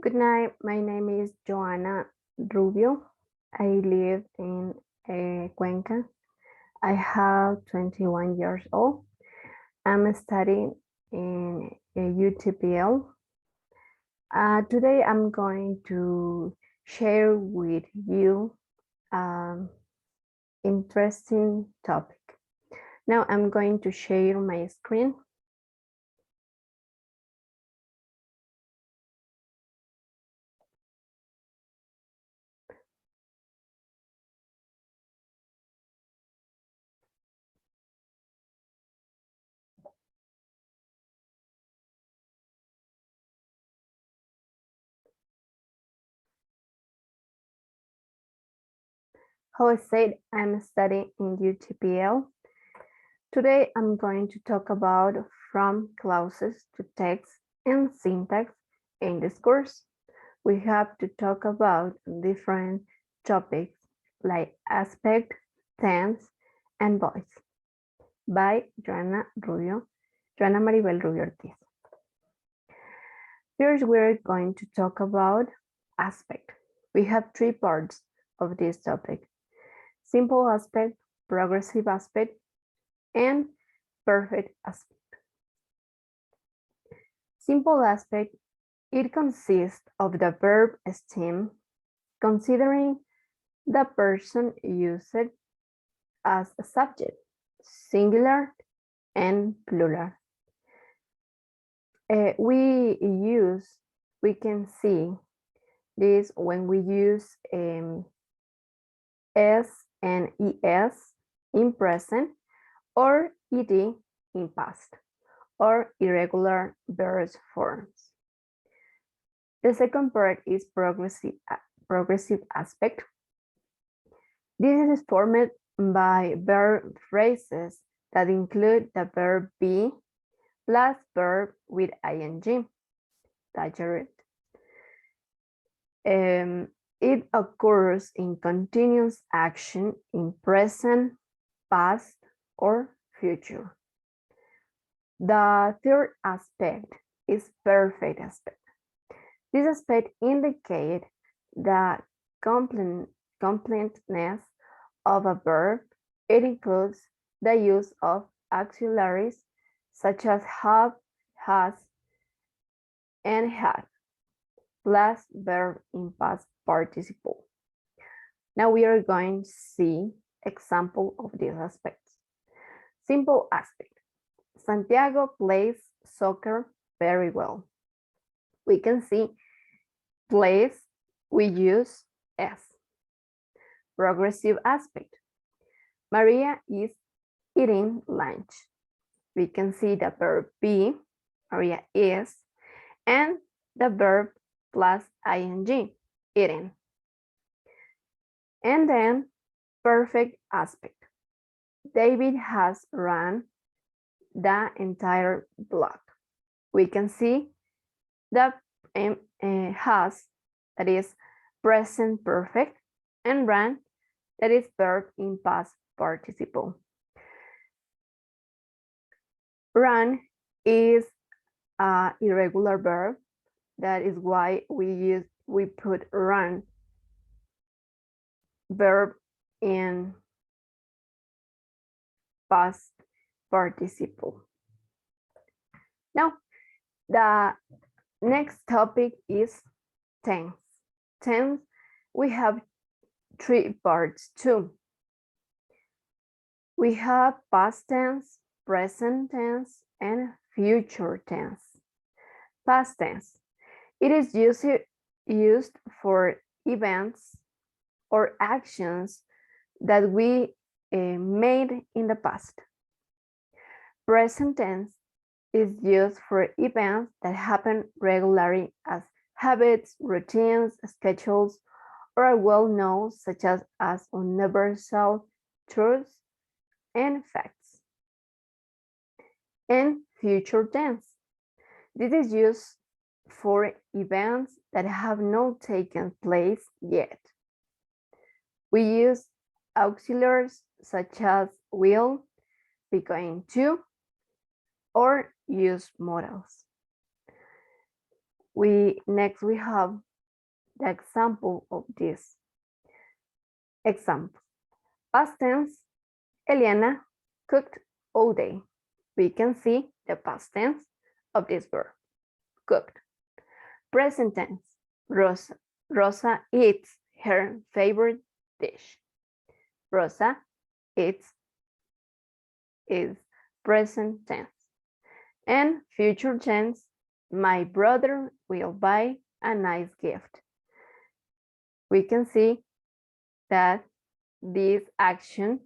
Good night. My name is Joanna Rubio. I live in Cuenca. I have 21 years old. I'm studying in UTPL. Today I'm going to share with you an interesting topic. Now I'm going to share my screen. How I said, I'm studying in UTPL. Today I'm going to talk about from clauses to text and syntax in this course. We have to talk about different topics like aspect, tense, and voice by Joanna Maribel Rubio Ortiz. First, we're going to talk about aspect. We have three parts of this topic: simple aspect, progressive aspect, and perfect aspect. Simple aspect, it consists of the verb stem considering the person used as a subject, singular and plural. We can see this when we use S and ES in present or ED in past or irregular verb forms. The second part is progressive aspect. This is formed by verb phrases that include the verb be plus verb with ing. It occurs in continuous action in present, past, or future. The third aspect is perfect aspect. This aspect indicates the completeness of a verb. It includes the use of auxiliaries such as have, has, and had, plus verb in past participle. Now we are going to see example of these aspects. Simple aspect. Santiago plays soccer very well. We can see plays, we use S. Progressive aspect. Maria is eating lunch. We can see the verb be, Maria is, and the verb plus ing, eating. And then perfect aspect. David has run the entire block. We can see the has, that is present perfect, and run, that is verb in past participle. Run is an irregular verb. That is why we put run verb in past participle. Now, the next topic is tense. Tense, we have three parts too. We have past tense, present tense, and future tense. Past tense, it is used for events or actions that we made in the past. Present tense is used for events that happen regularly as habits, routines, schedules, or are well known such as universal truths and facts. And future tense. This is used for events that have not taken place yet. We use auxiliaries such as will, be going to, or use modals. Next we have the example of this. Example. Past tense, Eliana cooked all day. We can see the past tense of this verb, cooked. Present tense, Rosa eats her favorite dish. Rosa eats is present tense. And future tense, my brother will buy a nice gift. We can see that this action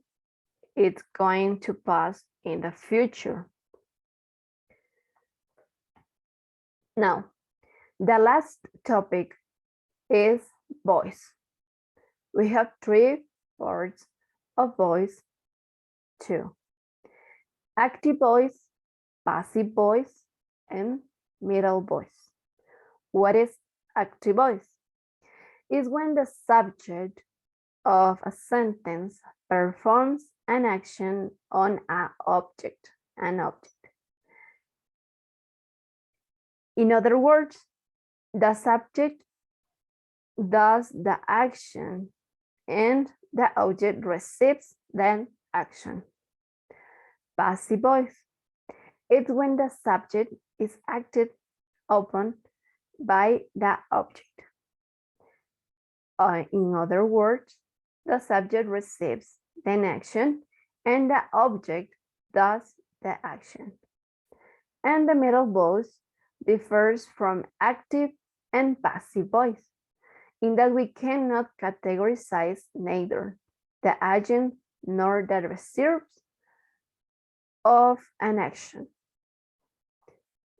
is going to pass in the future. Now, the last topic is voice. We have 3 parts of voice too. Active voice, passive voice, and middle voice. What is active voice? Is when the subject of a sentence performs an action on an object. In other words, the subject does the action and the object receives that action. Passive voice. It's when the subject is acted upon by the object. In other words, the subject receives the action and the object does the action. And the middle voice differs from active and passive voice in that we cannot categorize neither the agent nor the receiver of an action.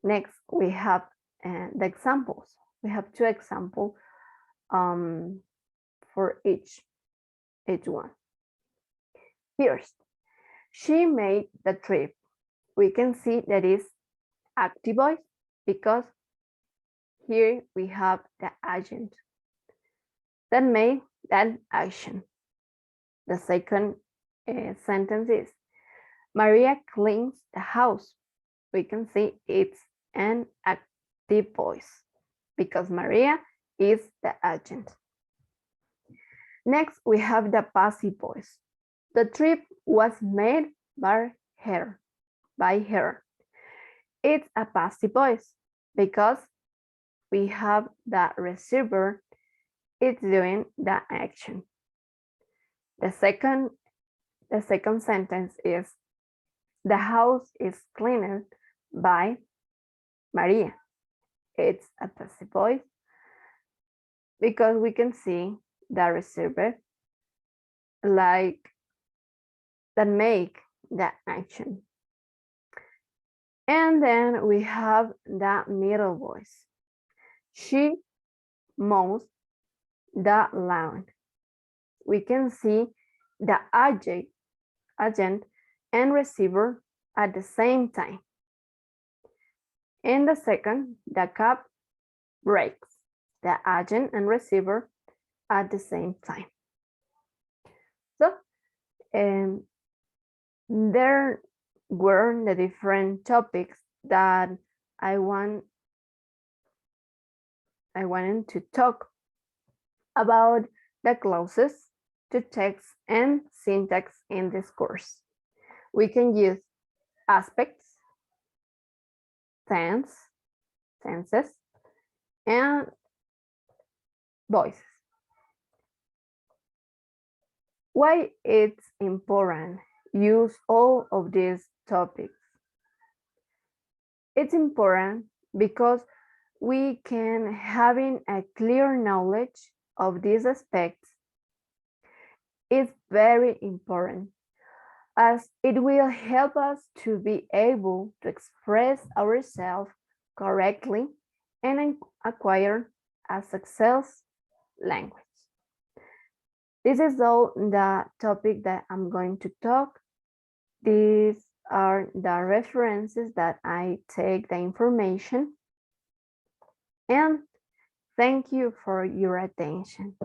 Next, we have the examples. We have 2 examples for each one. First, she made the trip. We can see that is active voice because here we have the agent that made that action. The second sentence is Maria cleans the house. We can see it's an active voice because Maria is the agent. Next, we have the passive voice. The trip was made by her. It's a passive voice because we have the receiver, it's doing the action. The second sentence is the house is cleaned by Maria. It's a passive voice because we can see the receiver like that make the action. And then we have the middle voice. She mows the lawn. We can see the agent and receiver at the same time. In the second, the cab brakes. The agent and receiver at the same time. So, there were the different topics that I wanted to talk about the clauses to text and syntax in this course. We can use aspects, tenses, and voices. Why it's important use all of these topics? It's important because we can having a clear knowledge of these aspects is very important as it will help us to be able to express ourselves correctly and acquire a success language. This is all the topic that I'm going to talk. These are the references that I take the information. And thank you for your attention.